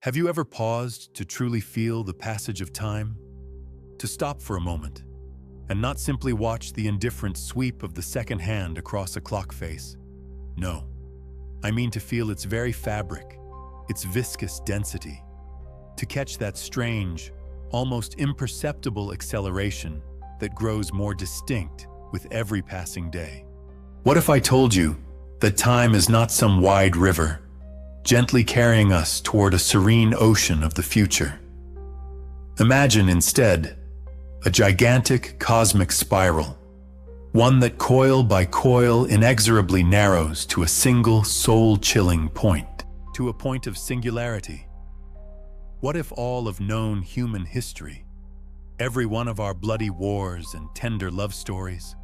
Have you ever paused to truly feel the passage of time? To stop for a moment and not simply watch the indifferent sweep of the second hand across a clock face? No, I mean to feel its very fabric, its viscous density, to catch that strange, almost imperceptible acceleration that grows more distinct with every passing day. What if I told you that time is not some wide river, gently carrying us toward a serene ocean of the future? Imagine instead a gigantic cosmic spiral, one that coil by coil inexorably narrows to a single soul-chilling point, to a point of singularity. What if all of known human history, every one of our bloody wars and tender love stories,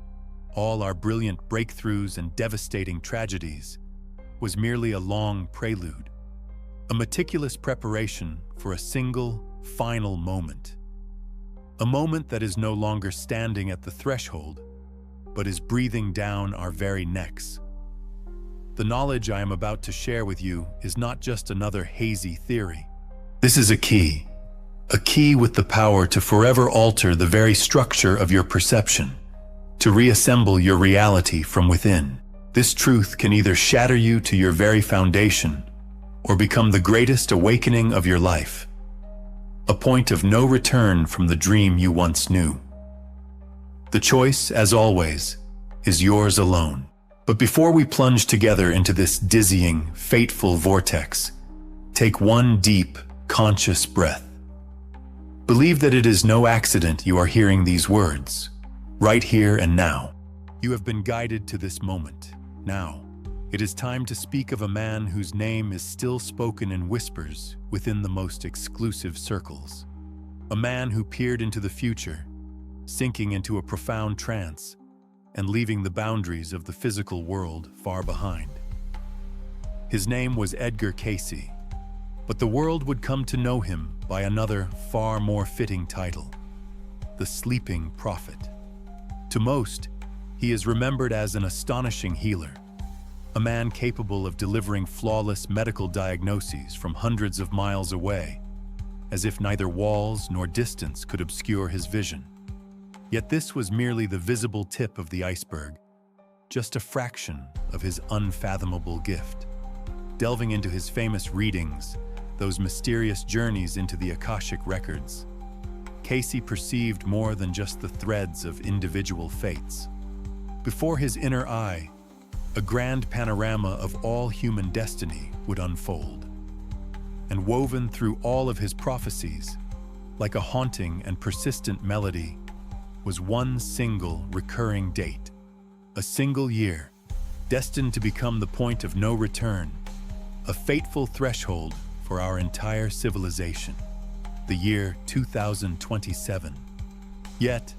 all our brilliant breakthroughs and devastating tragedies, was merely a long prelude, a meticulous preparation for a single, final moment? A moment that is no longer standing at the threshold, but is breathing down our very necks. The knowledge I am about to share with you is not just another hazy theory. This is a key with the power to forever alter the very structure of your perception, to reassemble your reality from within. This truth can either shatter you to your very foundation or become the greatest awakening of your life, a point of no return from the dream you once knew. The choice, as always, is yours alone. But before we plunge together into this dizzying, fateful vortex, take one deep, conscious breath. Believe that it is no accident you are hearing these words, right here and now. You have been guided to this moment. Now, it is time to speak of a man whose name is still spoken in whispers within the most exclusive circles. A man who peered into the future, sinking into a profound trance and leaving the boundaries of the physical world far behind. His name was Edgar Cayce, but the world would come to know him by another far more fitting title, the Sleeping Prophet. To most, he is remembered as an astonishing healer, a man capable of delivering flawless medical diagnoses from hundreds of miles away, as if neither walls nor distance could obscure his vision. Yet this was merely the visible tip of the iceberg, just a fraction of his unfathomable gift. Delving into his famous readings, those mysterious journeys into the Akashic records, Cayce perceived more than just the threads of individual fates. Before his inner eye, a grand panorama of all human destiny would unfold. And woven through all of his prophecies, like a haunting and persistent melody, was one single recurring date, a single year, destined to become the point of no return, a fateful threshold for our entire civilization, the year 2027. Yet,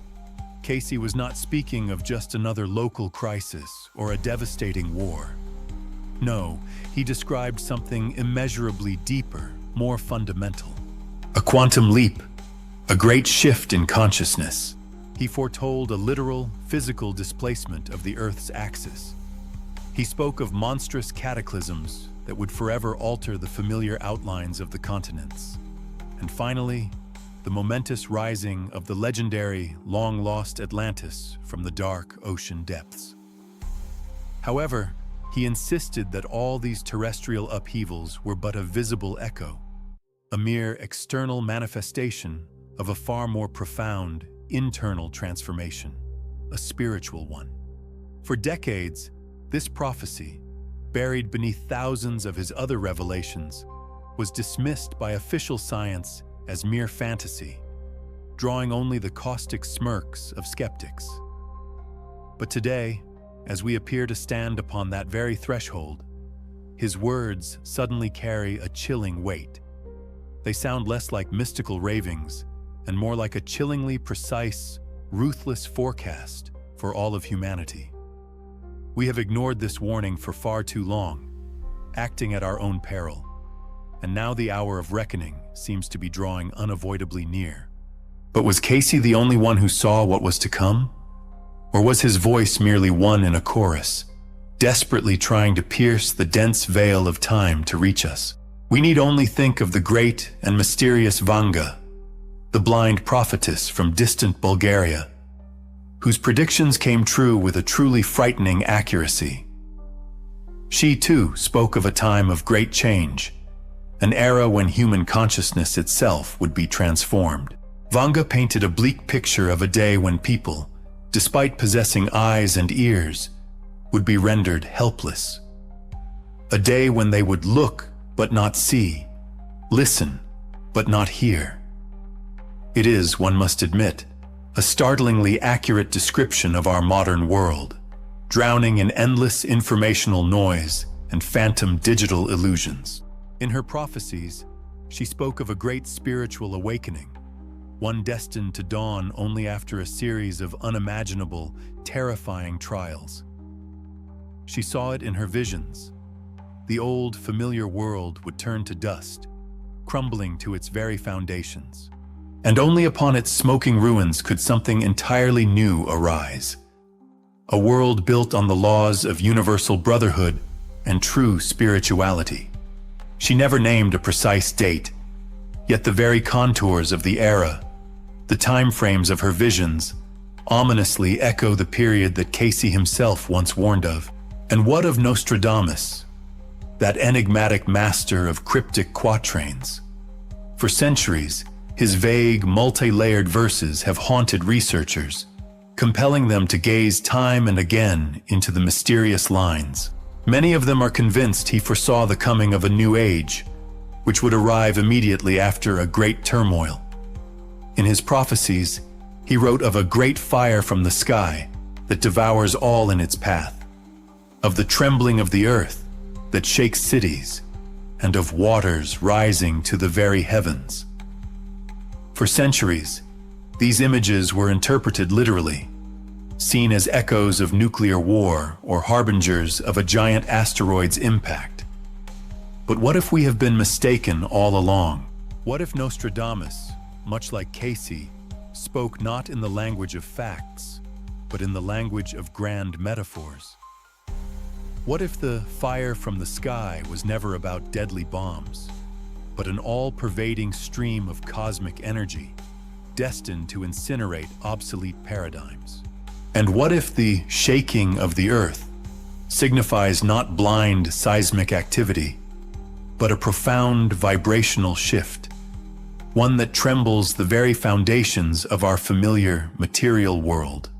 Cayce was not speaking of just another local crisis or a devastating war. No, he described something immeasurably deeper, more fundamental. A quantum leap, a great shift in consciousness. He foretold a literal, physical displacement of the Earth's axis. He spoke of monstrous cataclysms that would forever alter the familiar outlines of the continents. And finally, the momentous rising of the legendary, long-lost Atlantis from the dark ocean depths. However, he insisted that all these terrestrial upheavals were but a visible echo, a mere external manifestation of a far more profound, internal transformation, a spiritual one. For decades, this prophecy, buried beneath thousands of his other revelations, was dismissed by official science as mere fantasy, drawing only the caustic smirks of skeptics. But today, as we appear to stand upon that very threshold, his words suddenly carry a chilling weight. They sound less like mystical ravings and more like a chillingly precise, ruthless forecast for all of humanity. We have ignored this warning for far too long, acting at our own peril. And now the hour of reckoning seems to be drawing unavoidably near. But was Cayce the only one who saw what was to come? Or was his voice merely one in a chorus, desperately trying to pierce the dense veil of time to reach us? We need only think of the great and mysterious Vanga, the blind prophetess from distant Bulgaria, whose predictions came true with a truly frightening accuracy. She, too, spoke of a time of great change, an era when human consciousness itself would be transformed. Vanga painted a bleak picture of a day when people, despite possessing eyes and ears, would be rendered helpless. A day when they would look but not see, listen but not hear. It is, one must admit, a startlingly accurate description of our modern world, drowning in endless informational noise and phantom digital illusions. In her prophecies, she spoke of a great spiritual awakening, one destined to dawn only after a series of unimaginable, terrifying trials. She saw it in her visions. The old, familiar world would turn to dust, crumbling to its very foundations. And only upon its smoking ruins could something entirely new arise. A world built on the laws of universal brotherhood and true spirituality. She never named a precise date, yet the very contours of the era, the time frames of her visions, ominously echo the period that Cayce himself once warned of. And what of Nostradamus, that enigmatic master of cryptic quatrains? For centuries, his vague, multi-layered verses have haunted researchers, compelling them to gaze time and again into the mysterious lines. Many of them are convinced he foresaw the coming of a new age, which would arrive immediately after a great turmoil. In his prophecies, he wrote of a great fire from the sky that devours all in its path, of the trembling of the earth that shakes cities, and of waters rising to the very heavens. For centuries, these images were interpreted literally, seen as echoes of nuclear war or harbingers of a giant asteroid's impact. But what if we have been mistaken all along? What if Nostradamus, much like Cayce, spoke not in the language of facts, but in the language of grand metaphors? What if the fire from the sky was never about deadly bombs, but an all-pervading stream of cosmic energy, destined to incinerate obsolete paradigms? And what if the shaking of the earth signifies not blind seismic activity, but a profound vibrational shift, one that trembles the very foundations of our familiar material world?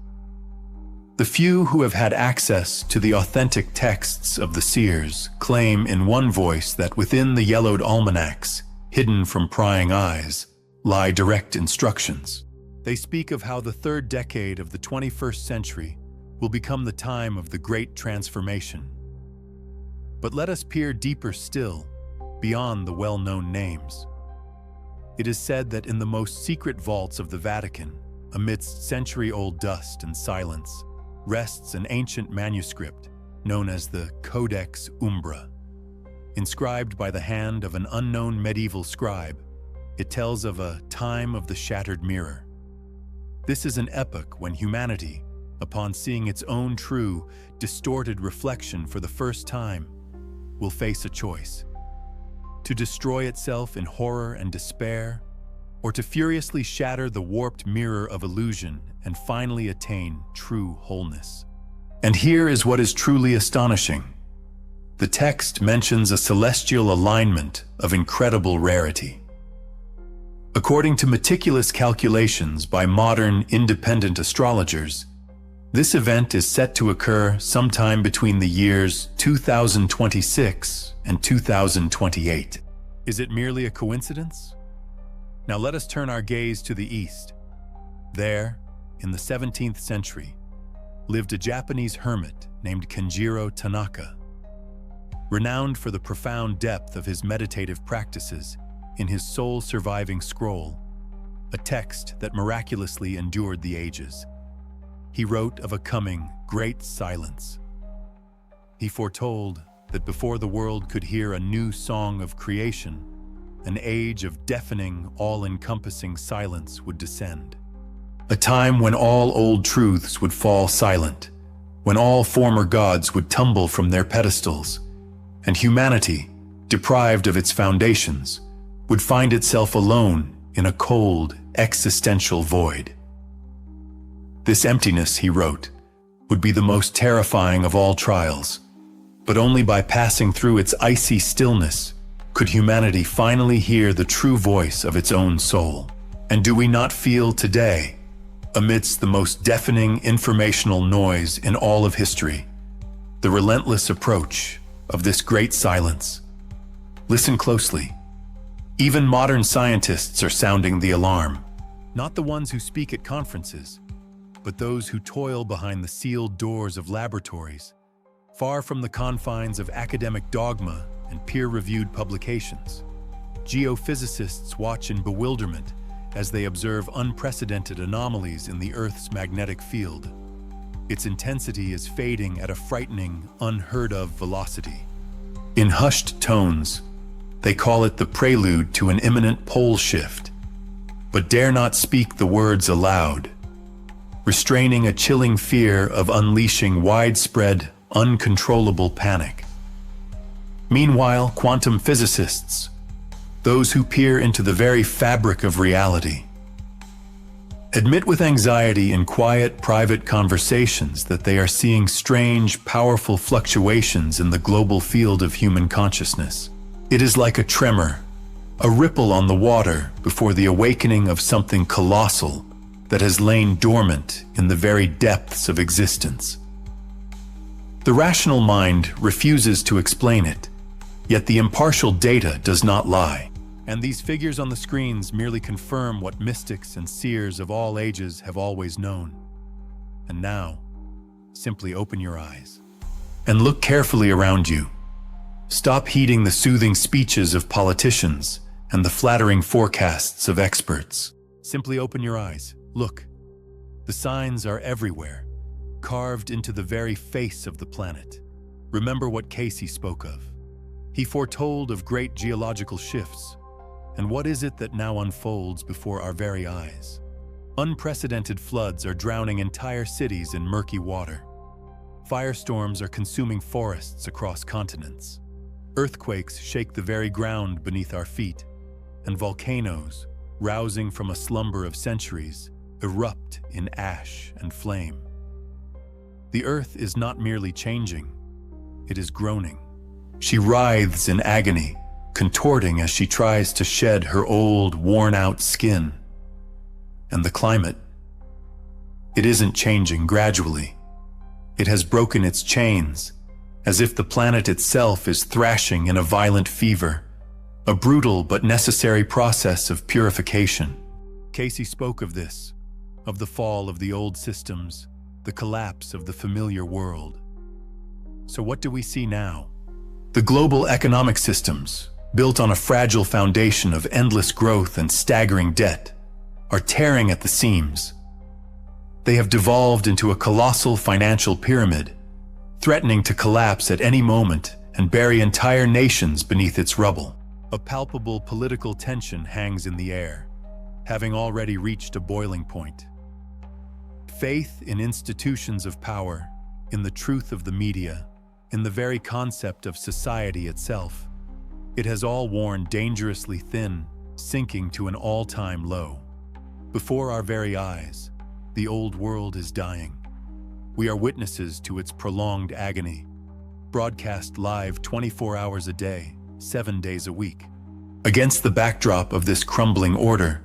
The few who have had access to the authentic texts of the seers claim in one voice that within the yellowed almanacs, hidden from prying eyes, lie direct instructions. They speak of how the third decade of the 21st century will become the time of the great transformation. But let us peer deeper still, beyond the well-known names. It is said that in the most secret vaults of the Vatican, amidst century-old dust and silence, rests an ancient manuscript known as the Codex Umbra. Inscribed by the hand of an unknown medieval scribe, it tells of a time of the shattered mirror. This is an epoch when humanity, upon seeing its own true, distorted reflection for the first time, will face a choice: to destroy itself in horror and despair, or to furiously shatter the warped mirror of illusion and finally attain true wholeness. And here is what is truly astonishing. The text mentions a celestial alignment of incredible rarity. According to meticulous calculations by modern independent astrologers, this event is set to occur sometime between the years 2026 and 2028. Is it merely a coincidence? Now let us turn our gaze to the east. There, in the 17th century, lived a Japanese hermit named Kenjiro Tanaka. Renowned for the profound depth of his meditative practices, in his sole surviving scroll, a text that miraculously endured the ages, he wrote of a coming great silence. He foretold that before the world could hear a new song of creation, an age of deafening, all-encompassing silence would descend. A time when all old truths would fall silent, when all former gods would tumble from their pedestals, and humanity, deprived of its foundations, would find itself alone in a cold, existential void. This emptiness, he wrote, would be the most terrifying of all trials, but only by passing through its icy stillness could humanity finally hear the true voice of its own soul. And do we not feel today, amidst the most deafening informational noise in all of history, the relentless approach of this great silence? Listen closely. Even modern scientists are sounding the alarm. Not the ones who speak at conferences, but those who toil behind the sealed doors of laboratories, far from the confines of academic dogma and peer-reviewed publications. Geophysicists watch in bewilderment as they observe unprecedented anomalies in the Earth's magnetic field. Its intensity is fading at a frightening, unheard-of velocity. In hushed tones, they call it the prelude to an imminent pole shift, but dare not speak the words aloud, restraining a chilling fear of unleashing widespread, uncontrollable panic. Meanwhile, quantum physicists, those who peer into the very fabric of reality, admit with anxiety in quiet, private conversations that they are seeing strange, powerful fluctuations in the global field of human consciousness. It is like a tremor, a ripple on the water before the awakening of something colossal that has lain dormant in the very depths of existence. The rational mind refuses to explain it, yet the impartial data does not lie. And these figures on the screens merely confirm what mystics and seers of all ages have always known. And now, simply open your eyes and look carefully around you. Stop heeding the soothing speeches of politicians and the flattering forecasts of experts. Simply open your eyes. Look. The signs are everywhere, carved into the very face of the planet. Remember what Cayce spoke of. He foretold of great geological shifts. And what is it that now unfolds before our very eyes? Unprecedented floods are drowning entire cities in murky water. Firestorms are consuming forests across continents. Earthquakes shake the very ground beneath our feet, and volcanoes, rousing from a slumber of centuries, erupt in ash and flame. The Earth is not merely changing, it is groaning. She writhes in agony, contorting as she tries to shed her old, worn-out skin. And the climate, it isn't changing gradually. It has broken its chains, as if the planet itself is thrashing in a violent fever, a brutal but necessary process of purification. Cayce spoke of this, of the fall of the old systems, the collapse of the familiar world. So what do we see now? The global economic systems, built on a fragile foundation of endless growth and staggering debt, are tearing at the seams. They have devolved into a colossal financial pyramid, threatening to collapse at any moment and bury entire nations beneath its rubble. A palpable political tension hangs in the air, having already reached a boiling point. Faith in institutions of power, in the truth of the media, in the very concept of society itself, it has all worn dangerously thin, sinking to an all-time low. Before our very eyes, the old world is dying. We are witnesses to its prolonged agony, broadcast live 24 hours a day, 7 days a week. Against the backdrop of this crumbling order,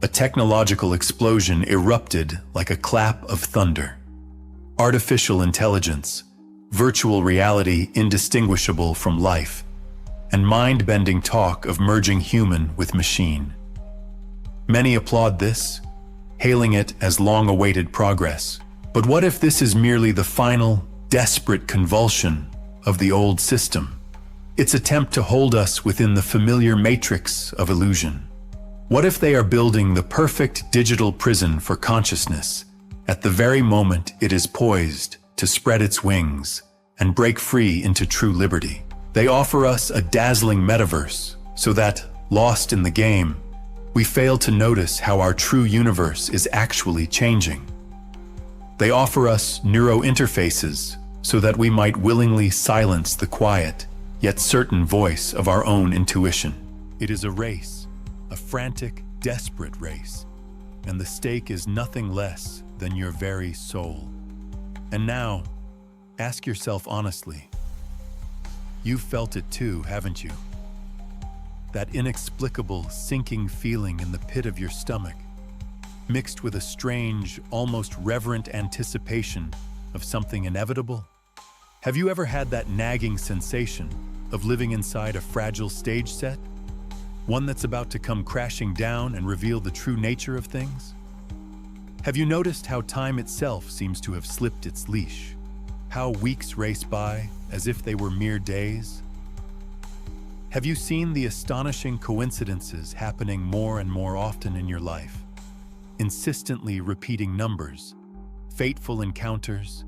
a technological explosion erupted like a clap of thunder. Artificial intelligence, virtual reality indistinguishable from life, and mind-bending talk of merging human with machine. Many applaud this, hailing it as long-awaited progress. But what if this is merely the final, desperate convulsion of the old system? Its attempt to hold us within the familiar matrix of illusion. What if they are building the perfect digital prison for consciousness at the very moment it is poised to spread its wings and break free into true liberty? They offer us a dazzling metaverse so that, lost in the game, we fail to notice how our true universe is actually changing. They offer us neurointerfaces so that we might willingly silence the quiet, yet certain voice of our own intuition. It is a race, a frantic, desperate race, and the stake is nothing less than your very soul. And now, ask yourself honestly, you've felt it too, haven't you? That inexplicable sinking feeling in the pit of your stomach, mixed with a strange, almost reverent anticipation of something inevitable? Have you ever had that nagging sensation of living inside a fragile stage set? One that's about to come crashing down and reveal the true nature of things? Have you noticed how time itself seems to have slipped its leash? How weeks race by as if they were mere days? Have you seen the astonishing coincidences happening more and more often in your life? Insistently repeating numbers, fateful encounters,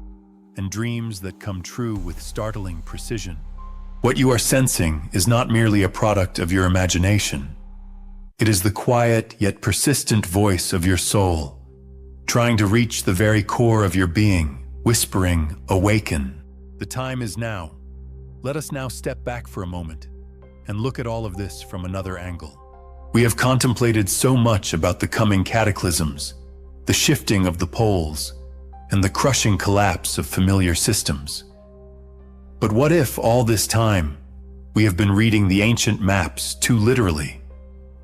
and dreams that come true with startling precision. What you are sensing is not merely a product of your imagination. It is the quiet yet persistent voice of your soul, trying to reach the very core of your being, whispering, "Awaken." The time is now. Let us now step back for a moment and look at all of this from another angle. We have contemplated so much about the coming cataclysms, the shifting of the poles, and the crushing collapse of familiar systems. But what if all this time we have been reading the ancient maps too literally,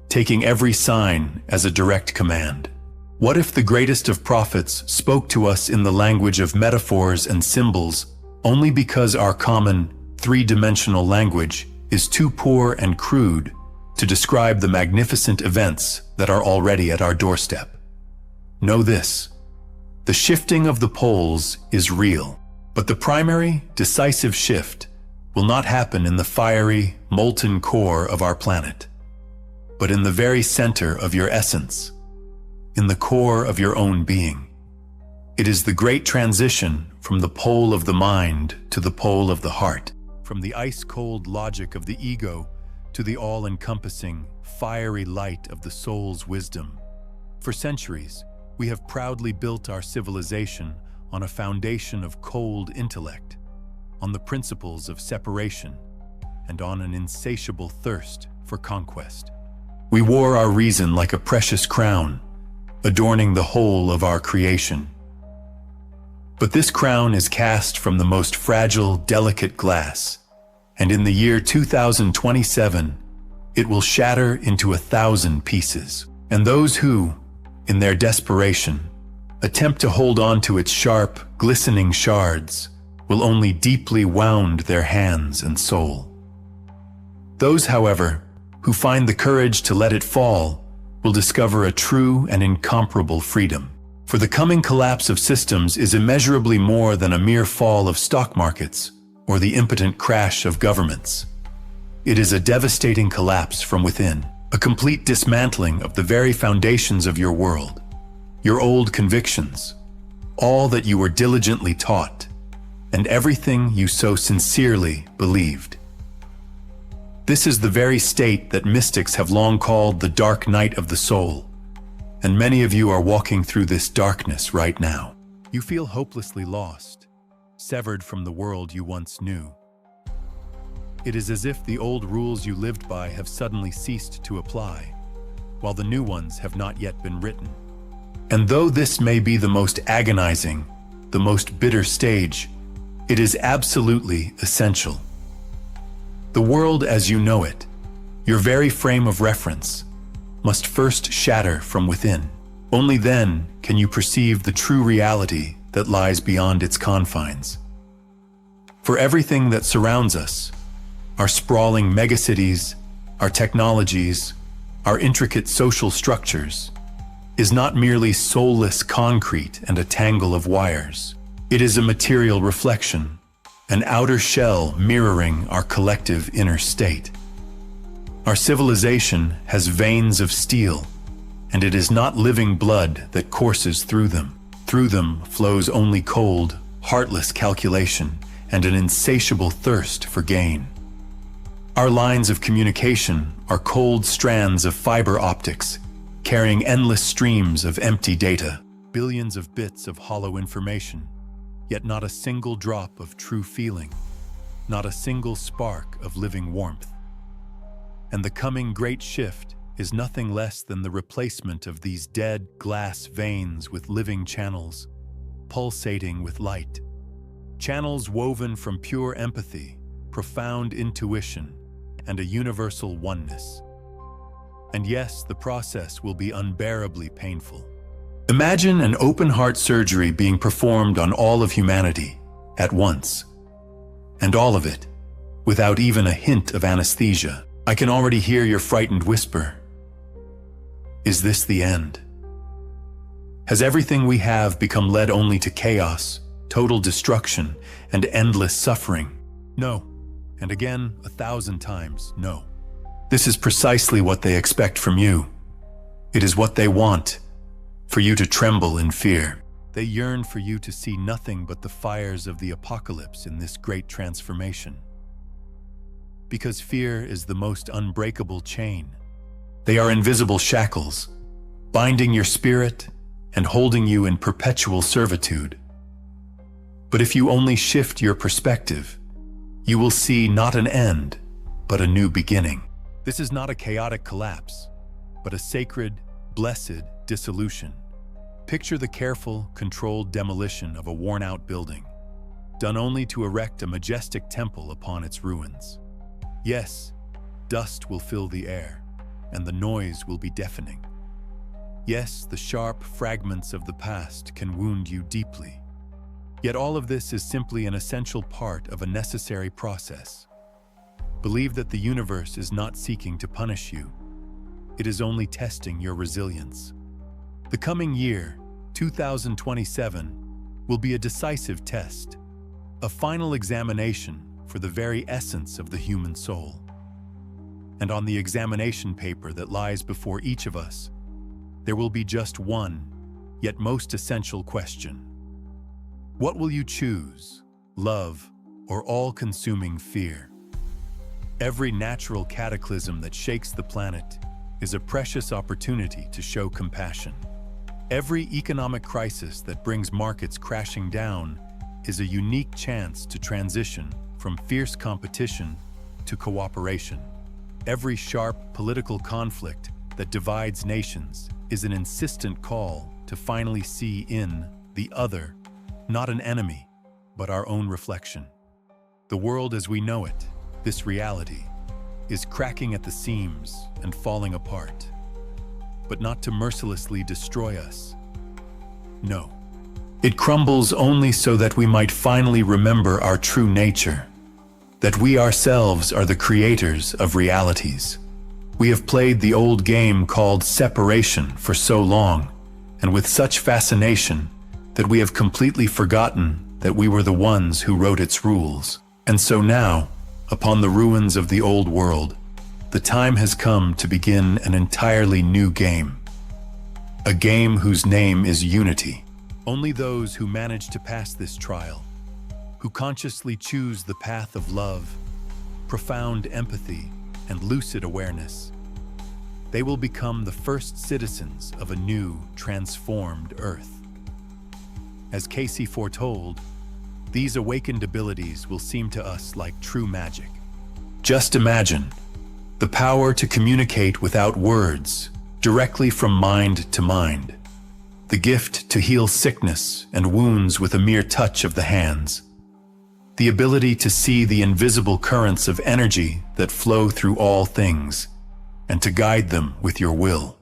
taking every sign as a direct command? What if the greatest of prophets spoke to us in the language of metaphors and symbols only because our common, three-dimensional language is too poor and crude to describe the magnificent events that are already at our doorstep? Know this: the shifting of the poles is real, but the primary, decisive shift will not happen in the fiery, molten core of our planet, but in the very center of your essence, in the core of your own being. It is the great transition from the pole of the mind to the pole of the heart, from the ice-cold logic of the ego to the all-encompassing, fiery light of the soul's wisdom. For centuries, we have proudly built our civilization on a foundation of cold intellect, on the principles of separation, and on an insatiable thirst for conquest. We wore our reason like a precious crown, adorning the whole of our creation. But this crown is cast from the most fragile, delicate glass, and in the year 2027, it will shatter into 1,000 pieces. And those who, in their desperation, attempt to hold on to its sharp, glistening shards will only deeply wound their hands and soul. Those, however, who find the courage to let it fall will discover a true and incomparable freedom. For the coming collapse of systems is immeasurably more than a mere fall of stock markets or the impotent crash of governments. It is a devastating collapse from within, a complete dismantling of the very foundations of your world, your old convictions, all that you were diligently taught, and everything you so sincerely believed. This is the very state that mystics have long called the dark night of the soul, and many of you are walking through this darkness right now. You feel hopelessly lost, severed from the world you once knew. It is as if the old rules you lived by have suddenly ceased to apply, while the new ones have not yet been written. And though this may be the most agonizing, the most bitter stage, it is absolutely essential. The world as you know it, your very frame of reference, must first shatter from within. Only then can you perceive the true reality that lies beyond its confines. For everything that surrounds us, our sprawling megacities, our technologies, our intricate social structures, is not merely soulless concrete and a tangle of wires. It is a material reflection, an outer shell mirroring our collective inner state. Our civilization has veins of steel, and it is not living blood that courses through them. Through them flows only cold, heartless calculation and an insatiable thirst for gain. Our lines of communication are cold strands of fiber optics, carrying endless streams of empty data, billions of bits of hollow information, yet not a single drop of true feeling. not a single spark of living warmth. And the coming great shift is nothing less than the replacement of these dead glass veins with living channels, pulsating with light. Channels woven from pure empathy, profound intuition, and a universal oneness. And yes, the process will be unbearably painful. Imagine an open-heart surgery being performed on all of humanity at once. And all of it, without even a hint of anesthesia. I can already hear your frightened whisper. Is this the end? Has everything we have become led only to chaos, total destruction, and endless suffering? No. And again, 1,000 times, no. This is precisely what they expect from you. It is what they want, for you to tremble in fear. They yearn for you to see nothing but the fires of the apocalypse in this great transformation. Because fear is the most unbreakable chain. They are invisible shackles, binding your spirit and holding you in perpetual servitude. But if you only shift your perspective, you will see not an end, but a new beginning. This is not a chaotic collapse, but a sacred, blessed dissolution. Picture the careful, controlled demolition of a worn-out building, done only to erect a majestic temple upon its ruins. Yes, dust will fill the air, and the noise will be deafening. Yes, the sharp fragments of the past can wound you deeply. Yet all of this is simply an essential part of a necessary process. Believe that the universe is not seeking to punish you. It is only testing your resilience. The coming year, 2027, will be a decisive test, a final examination for the very essence of the human soul. And on the examination paper that lies before each of us, there will be just one, yet most essential question. What will you choose, love or all-consuming fear? Every natural cataclysm that shakes the planet is a precious opportunity to show compassion. Every economic crisis that brings markets crashing down is a unique chance to transition from fierce competition to cooperation. Every sharp political conflict that divides nations is an insistent call to finally see in the other, not an enemy, but our own reflection. The world as we know it, this reality, is cracking at the seams and falling apart, but not to mercilessly destroy us. No. It crumbles only so that we might finally remember our true nature, that we ourselves are the creators of realities. We have played the old game called separation for so long, and with such fascination, that we have completely forgotten that we were the ones who wrote its rules. And so now, upon the ruins of the old world, the time has come to begin an entirely new game. A game whose name is unity. Only those who manage to pass this trial, who consciously choose the path of love, profound empathy, and lucid awareness, they will become the first citizens of a new, transformed Earth. As Cayce foretold, these awakened abilities will seem to us like true magic. Just imagine the power to communicate without words, directly from mind to mind. The gift to heal sickness and wounds with a mere touch of the hands. The ability to see the invisible currents of energy that flow through all things, and to guide them with your will.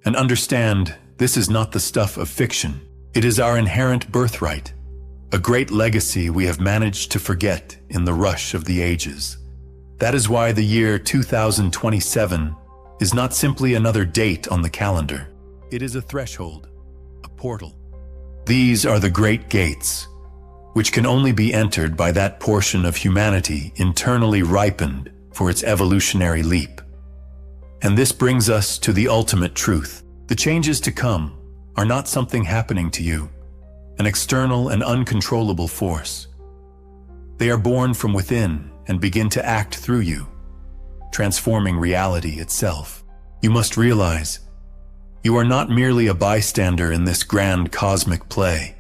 And understand, this is not the stuff of fiction. It is our inherent birthright, a great legacy we have managed to forget in the rush of the ages. That is why the year 2027 is not simply another date on the calendar. It is a threshold, a portal. These are the great gates, which can only be entered by that portion of humanity internally ripened for its evolutionary leap. And this brings us to the ultimate truth. The changes to come are not something happening to you, an external and uncontrollable force. They are born from within and begin to act through you, transforming reality itself. You must realize, you are not merely a bystander in this grand cosmic play.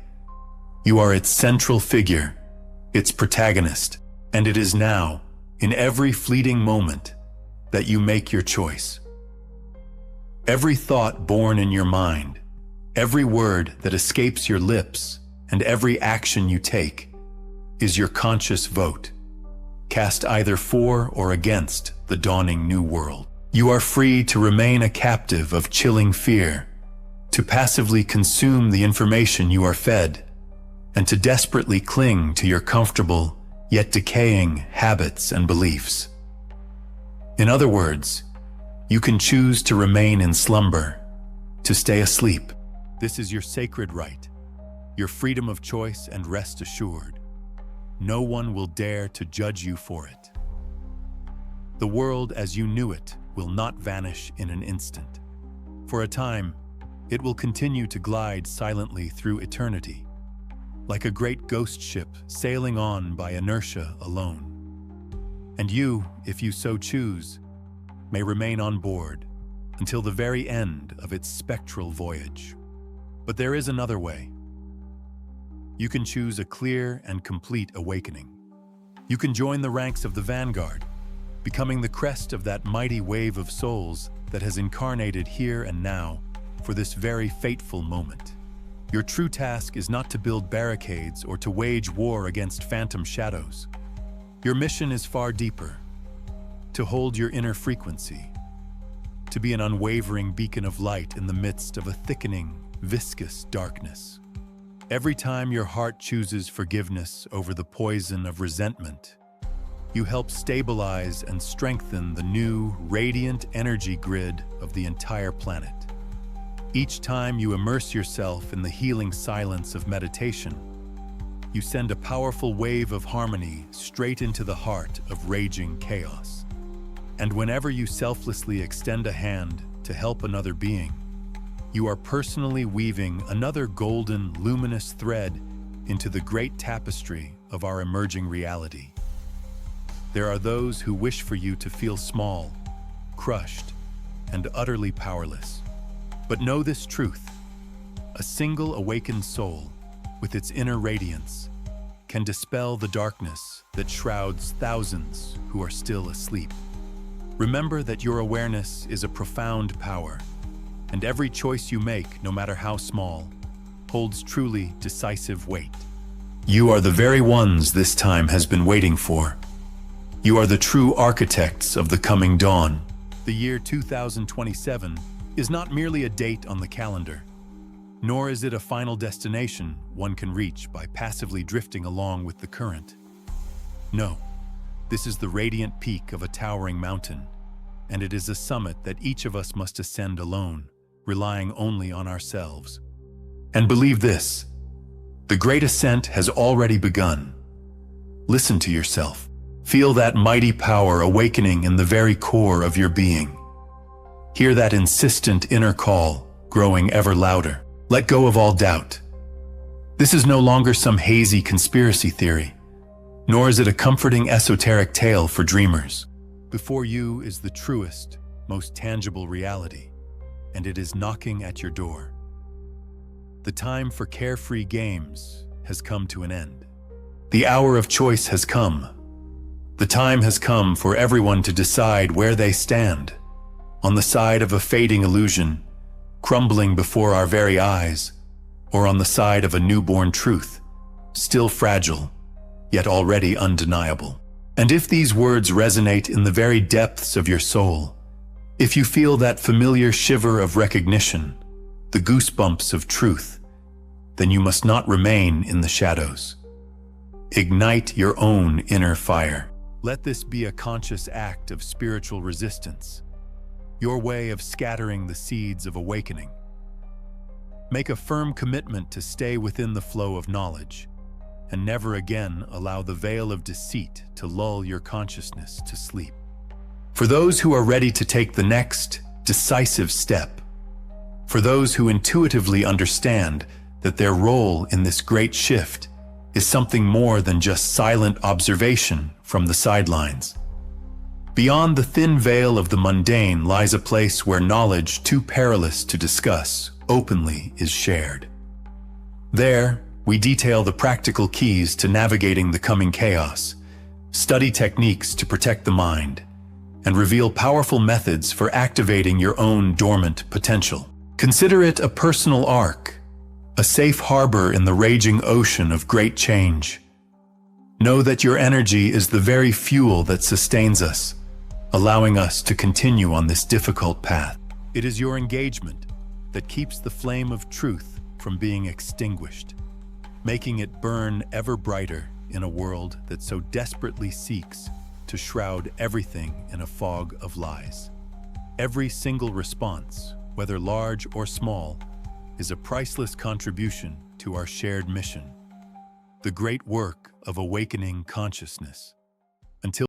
You are its central figure, its protagonist, and it is now, in every fleeting moment, that you make your choice. Every thought born in your mind, every word that escapes your lips, and every action you take is your conscious vote, cast either for or against the dawning new world. You are free to remain a captive of chilling fear, to passively consume the information you are fed, and to desperately cling to your comfortable yet decaying habits and beliefs. In other words, you can choose to remain in slumber, to stay asleep. This is your sacred right, your freedom of choice, and rest assured, no one will dare to judge you for it. The world as you knew it will not vanish in an instant. For a time, it will continue to glide silently through eternity, like a great ghost ship sailing on by inertia alone. And you, if you so choose, may remain on board until the very end of its spectral voyage. But there is another way. You can choose a clear and complete awakening. You can join the ranks of the vanguard, becoming the crest of that mighty wave of souls that has incarnated here and now for this very fateful moment. Your true task is not to build barricades or to wage war against phantom shadows. Your mission is far deeper, to hold your inner frequency, to be an unwavering beacon of light in the midst of a thickening, viscous darkness. Every time your heart chooses forgiveness over the poison of resentment, you help stabilize and strengthen the new, radiant energy grid of the entire planet. Each time you immerse yourself in the healing silence of meditation, you send a powerful wave of harmony straight into the heart of raging chaos. And whenever you selflessly extend a hand to help another being, you are personally weaving another golden, luminous thread into the great tapestry of our emerging reality. There are those who wish for you to feel small, crushed, and utterly powerless. But know this truth: a single awakened soul, with its inner radiance, can dispel the darkness that shrouds thousands who are still asleep. Remember that your awareness is a profound power, and every choice you make, no matter how small, holds truly decisive weight. You are the very ones this time has been waiting for. You are the true architects of the coming dawn. The year 2027 is not merely a date on the calendar, nor is it a final destination one can reach by passively drifting along with the current. No, this is the radiant peak of a towering mountain, and it is a summit that each of us must ascend alone, relying only on ourselves. And believe this, the great ascent has already begun. Listen to yourself. Feel that mighty power awakening in the very core of your being. Hear that insistent inner call, growing ever louder. Let go of all doubt. This is no longer some hazy conspiracy theory, nor is it a comforting esoteric tale for dreamers. Before you is the truest, most tangible reality, and it is knocking at your door. The time for carefree games has come to an end. The hour of choice has come. The time has come for everyone to decide where they stand, on the side of a fading illusion, crumbling before our very eyes, or on the side of a newborn truth, still fragile, yet already undeniable. And if these words resonate in the very depths of your soul, if you feel that familiar shiver of recognition, the goosebumps of truth, then you must not remain in the shadows. Ignite your own inner fire. Let this be a conscious act of spiritual resistance, your way of scattering the seeds of awakening. Make a firm commitment to stay within the flow of knowledge, and never again allow the veil of deceit to lull your consciousness to sleep. For those who are ready to take the next decisive step, for those who intuitively understand that their role in this great shift is something more than just silent observation from the sidelines. Beyond the thin veil of the mundane lies a place where knowledge too perilous to discuss openly is shared. There, We detail the practical keys to navigating the coming chaos, study techniques to protect the mind, and reveal powerful methods for activating your own dormant potential. Consider it a personal ark, a safe harbor in the raging ocean of great change. Know that your energy is the very fuel that sustains us, allowing us to continue on this difficult path. It is your engagement that keeps the flame of truth from being extinguished, making it burn ever brighter in a world that so desperately seeks to shroud everything in a fog of lies. Every single response, whether large or small, is a priceless contribution to our shared mission, the great work of awakening consciousness. Until